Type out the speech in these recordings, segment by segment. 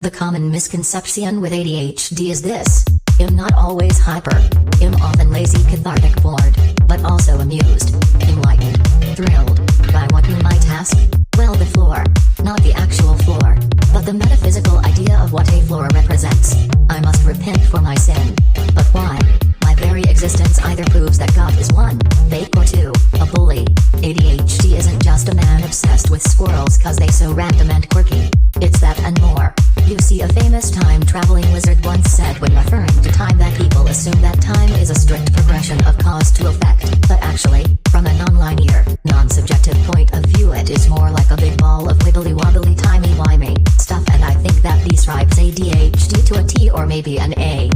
The common misconception with ADHD is this: I'm not always hyper. I'm often lazy, cathartic, bored, but also amused, enlightened, thrilled. By what you might ask? Well, the floor. Not the actual floor, but the metaphysical idea of what a floor represents. I must repent for my sin. But why? My very existence either proves that God is one, fake, or two, a bully. ADHD isn't just a man obsessed with squirrels cause they so random and quirky. It's that and more. You see, a famous time-traveling wizard once said when referring to time that people assume that time is a strict progression of cause to effect, but actually, from a non-linear, non-subjective point of view, it is more like a big ball of wibbly-wobbly, timey-wimey stuff, and I think that describes ADHD to a T, or maybe an A.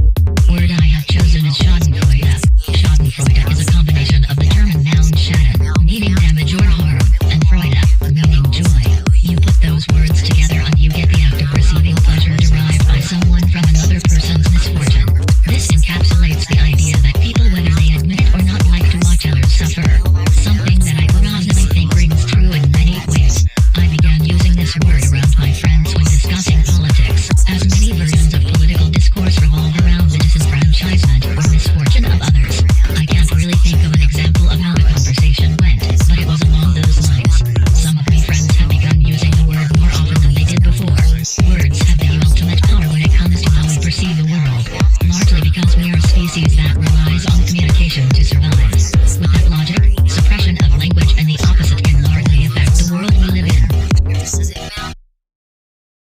Word I have chosen is schadenfruede. Schadenfreude is a combination of the German noun schaden, meaning damage or harm, and freude, meaning joy. You put those words together and you get the act of receiving pleasure derived by someone from another person's misfortune. This encapsulates the idea that people, whether they admit it or not, like to watch others suffer. Something that I personally think rings true in many ways. I began using this word around my friends when discussing politics, as many versions of political discourse revolve around the disenfranchisement or misfortune of others. I can't really think of an example of how the conversation went, but it was along those lines. Some of my friends have begun using the word more often than they did before. Words have the ultimate power when it comes to how we perceive the world, largely because we are a species that relies on communication to survive.